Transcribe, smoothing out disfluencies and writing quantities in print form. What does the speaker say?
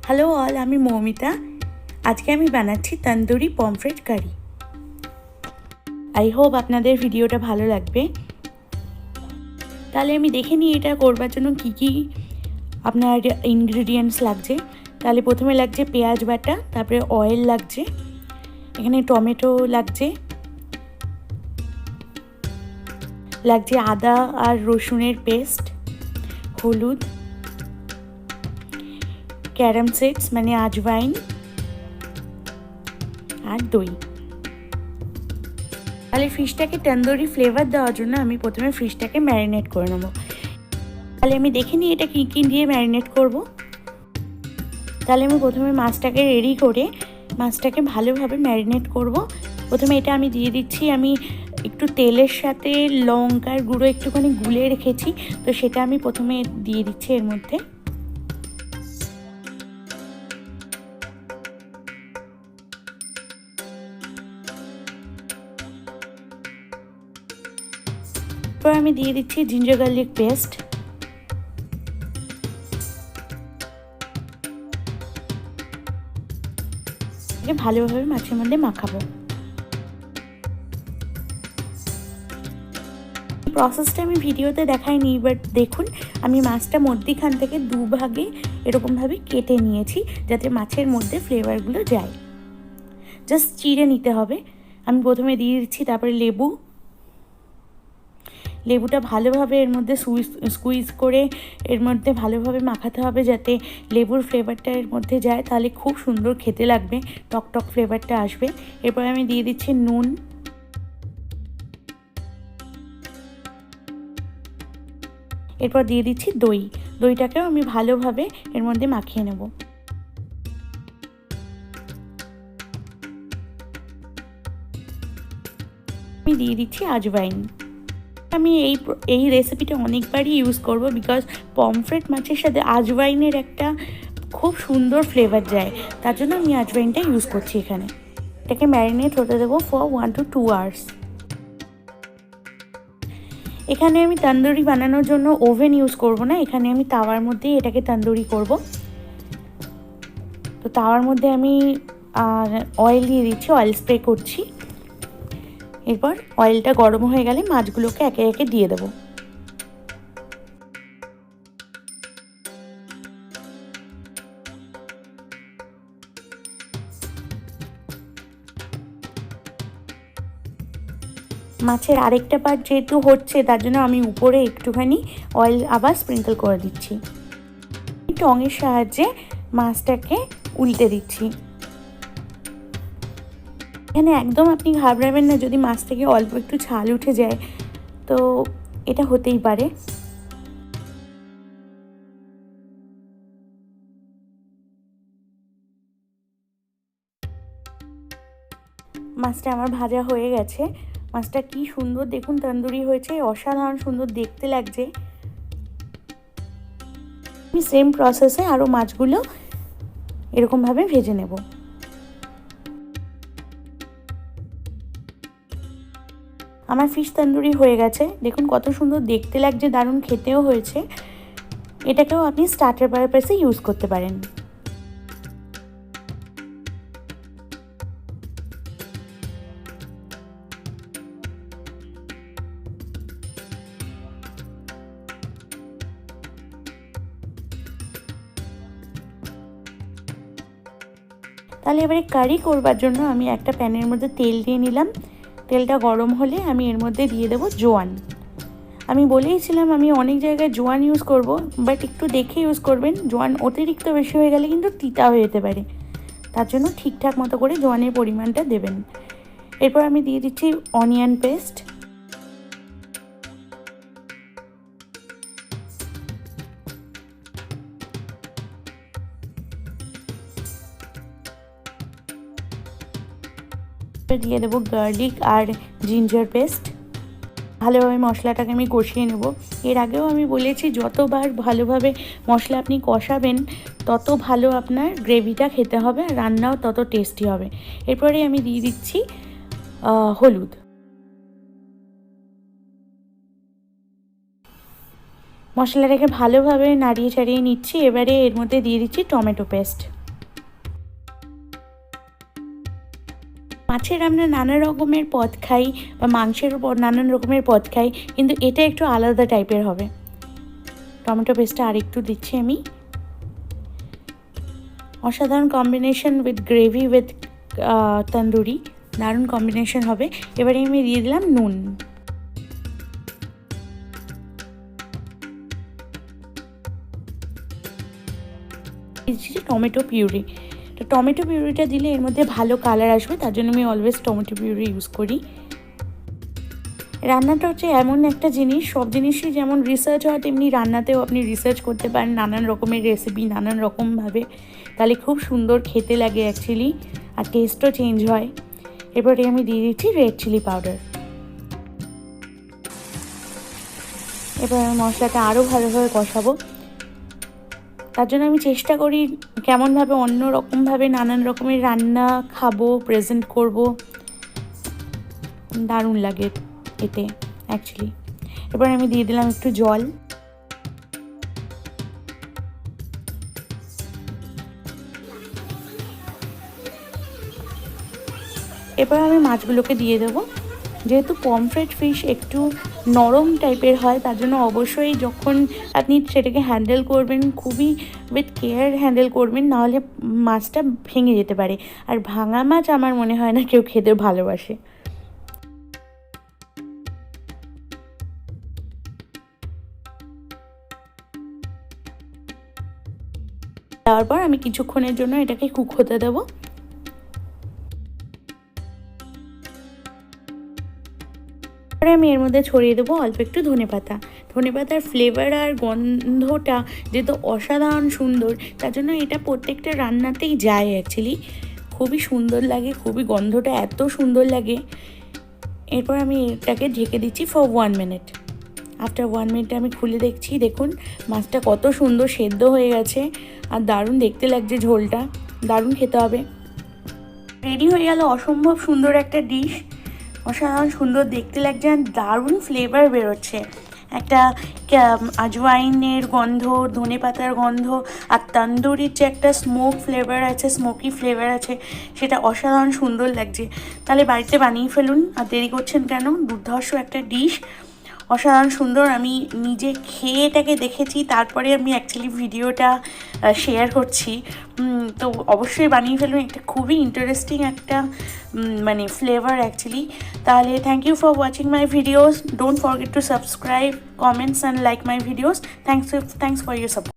Hello all, আমি মৌমিতা। আজকে আমি বানাচ্ছি tandoori pomfret curry. I hope আপনাদের ভিডিওটা ভালো লাগবে। তাহলে আমি দেখে নিই এটা করবার জন্য কি কি আপনার ইনগ্রিডিয়েন্টস লাগছে। তাহলে প্রথমে লাগছে পেঁয়াজ বাটা, তারপরে অয়েল লাগছে, এখানে টমেটো লাগছে আদা আর রসুনের পেস্ট, হলুদ, ক্যারাম সিডস মানে আজওয়াইন আর দই। তাহলে ফিশটাকে তন্দুরি ফ্লেভার দেওয়ার জন্য আমি প্রথমে ফিশটাকে ম্যারিনেট করে নেবো। তাহলে আমি দেখে নিই এটা কী কী দিয়ে ম্যারিনেট করব। তাহলে আমি প্রথমে মাছটাকে রেডি করে মাছটাকে ভালোভাবে ম্যারিনেট করব। প্রথমে এটা আমি দিয়ে দিচ্ছি, আমি একটু তেলের সাথে লঙ্কার গুঁড়ো একটুখানি গুলে রেখেছি, তো সেটা আমি প্রথমে দিয়ে দিচ্ছি এর মধ্যে। এরপর আমি দিয়ে দিচ্ছি জিঞ্জার গার্লিক পেস্ট, ভালোভাবে মাছের মধ্যে মাখাবো। প্রসেসটা আমি ভিডিওতে দেখাইনি, বাট দেখুন আমি মাছটা মধ্যিখান থেকে দুভাগে এরকমভাবে কেটে নিয়েছি যাতে মাছের মধ্যে ফ্লেভারগুলো যায়। জাস্ট চিড়ে নিতে হবে। আমি প্রথমে দিয়ে দিচ্ছি, তারপরে লেবুটা ভালোভাবে এর মধ্যে স্কুইজ করে এর মধ্যে ভালোভাবে মাখাতে হবে যাতে লেবুর ফ্লেভারটা এর মধ্যে যায়, তাহলে খুব সুন্দর খেতে লাগবে, টক টক ফ্লেভারটা আসবে। এরপর আমি দিয়ে দিচ্ছি নুন, এরপর দিয়ে দিচ্ছি দইটাকেও আমি ভালোভাবে এর মধ্যে মাখিয়ে নেব। আমি দিয়ে দিচ্ছি আজওয়াইন। আমি এই রেসিপিটা অনেকবারই ইউজ করব, বিকজ পমফ্রেট মাছের সাথে আজওয়াইনের একটা খুব সুন্দর ফ্লেভার যায়, তার জন্য আমি আজওয়াইনটা ইউজ করছি এখানে। এটাকে ম্যারিনেট হতে দেবো ফর 1 to 2 আওয়ার্স। এখানে আমি তন্দুরি বানানোর জন্য ওভেন ইউজ করব না, এখানে আমি তাওয়ার মধ্যেই এটাকে তন্দুরি করব। তো তাওয়ার মধ্যে আমি অয়েল দিয়ে দিচ্ছি, অয়েল স্প্রে করছি। এরপর অয়েলটা গরম হয়ে গেলে মাছগুলোকে একে একে দিয়ে দেবো। মাছের আরেকটা পার্ট যেহেতু হচ্ছে, তার জন্য আমি উপরে একটুখানি অয়েল আবার স্প্রিঙ্কল করে দিচ্ছি। টঙের সাহায্যে মাছটাকে উল্টে দিচ্ছি। এখানে একদম আপনি ঘাবড়াবেন না যদি মাছ থেকে অল্প একটু ছাল উঠে যায়, তো এটা হতেই পারে। মাছটা আমার ভাজা হয়ে গেছে। মাছটা কি সুন্দর দেখুন তন্দুরি হয়েছে, অসাধারণ সুন্দর দেখতে লাগছে। আমি সেম প্রসেসে আরও মাছগুলো এরকমভাবে ভেজে নেব। আমার ফিশ তন্দুরি হয়ে গেছে, দেখুন কত সুন্দর দেখতে লাগছে, দারুণ খেতেও হয়েছে। এটাকেও আপনি স্টার্টার পারপাসে ইউজ করতে পারেন। তাহলে এবারে কারি করবার জন্য আমি একটা প্যানের মধ্যে তেল দিয়ে নিলাম। তেলটা গরম হলে আমি এর মধ্যে দিয়ে দেবো জোয়ান। আমি বলেইছিলাম আমি অনেক জায়গায় জোয়ান ইউজ করব, বাট একটু দেখে ইউজ করবেন। জোয়ান অতিরিক্ত বেশি হয়ে গেলে কিন্তু তিতা হয়ে যেতে পারে, তার জন্য ঠিকঠাক মতো করে জোয়ানের পরিমাণটা দেবেন। এরপর আমি দিয়ে দিচ্ছি অনিয়ন পেস্ট, দিয়ে দেবো গার্লিক আর জিঞ্জার পেস্ট। ভালোভাবে মশলাটাকে আমি কষিয়ে নেব। এর আগেও আমি বলেছি যতবার ভালোভাবে মশলা আপনি কষাবেন তত ভালো আপনার গ্রেভিটা খেতে হবে, আর রান্নাও তত টেস্টি হবে। এরপরে আমি দিয়ে দিচ্ছি হলুদ। মশলাটাকে ভালোভাবে নাড়িয়ে চাড়িয়ে নিচ্ছি। এবারে এর মধ্যে দিয়ে দিচ্ছি টমেটো পেস্ট। মাছের আমরা নানা রকমের পদ খাই বা মাংসের নানান রকমের পদ খাই, কিন্তু এটা একটু আলাদা টাইপের হবে। টমেটো পেস্টটা আরেকটু দিচ্ছি আমি। অসাধারণ combination with gravy with tandoori, দারুণ কম্বিনেশন হবে। এবারে আমি দিয়ে দিলাম নুন। টমেটো পিউরি, তো টমেটো পিউরিটা দিলে এর মধ্যে ভালো কালার আসবে, তার জন্য আমি অলওয়েজ টমেটো পিউরি ইউজ করি। রান্নাটা হচ্ছে এমন একটা জিনিস, সব জিনিসই যেমন রিসার্চ হয় তেমনি রান্নাতেও আপনি রিসার্চ করতে পারেন নানান রকমের রেসিপি নানান রকমভাবে, তাহলে খুব সুন্দর খেতে লাগে অ্যাকচুয়ালি, আর টেস্টও চেঞ্জ হয়। এরপরে আমি দিয়ে দিচ্ছি রেড চিলি পাউডার। এবার আমি মশলাটা আরও ভালোভাবে কষাবো। তার জন্য আমি চেষ্টা করি কেমনভাবে অন্য রকমভাবে নানান রকমের রান্না খাবো, প্রেজেন্ট করব, দারুণ লাগে এতে অ্যাকচুয়ালি। এবার আমি দিয়ে দিলাম একটু জল। এবার আমি মাছগুলোকে দিয়ে দেবো। যেহেতু পমফ্রেট ফিশ একটু নরম টাইপের হয়, তার জন্য অবশ্যই যখন আপনি সেটাকে হ্যান্ডেল করবেন খুবই উইথ কেয়ার হ্যান্ডেল করবেন, নাহলে মাছটা ভেঙে যেতে পারে। আর ভাঙা মাছ আমার মনে হয় না কেউ খেতে ভালোবাসে। তারপর আমি কিছুক্ষণের জন্য এটাকে কুক হতে দেবো। এবারে আমি এর মধ্যে ছড়িয়ে দেবো অল্প একটু ধনেপাতা। ধনেপাতার ফ্লেভার আর গন্ধটা যেহেতু অসাধারণ সুন্দর, তার জন্য এটা প্রত্যেকটা রান্নাতেই যায় অ্যাকচুয়ালি, খুবই সুন্দর লাগে, খুবই গন্ধটা এত সুন্দর লাগে। এরপর আমি এটাকে ঢেকে দিচ্ছি ফর 1 মিনিট। আফটার 1 মিনিটে আমি খুলে দেখছি, দেখুন মাছটা কত সুন্দর সেদ্ধ হয়ে গেছে আর দারুণ দেখতে লাগছে, ঝোলটা দারুণ খেতে হবে। রেডি হয়ে গেল অসম্ভব সুন্দর একটা ডিশ, অসাধারণ সুন্দর দেখতে লাগছে আর দারুণ ফ্লেভার বেরোচ্ছে। একটা আজওয়াইনের গন্ধ, ধনেপাতার গন্ধ আর তন্দুরির যে একটা ফ্লেভার আছে, স্মোকি ফ্লেভার আছে, সেটা অসাধারণ সুন্দর লাগছে। তাহলে বাড়িতে বানিয়ে ফেলুন, আর দেরি করছেন কেন? দুর্ধর্ষ একটা ডিশ, অসাধারণ সুন্দর। আমি নিজে খেয়ে এটাকে দেখেছি, তারপরে আমি অ্যাকচুয়ালি ভিডিওটা শেয়ার করছি। তো অবশ্যই বানিয়ে ফেলুন, এটা খুবই ইন্টারেস্টিং একটা মানে ফ্লেভার অ্যাকচুয়ালি। তাহলে thank you for watching my videos, don't forget to subscribe, comments and like my videos. Thanks for your support.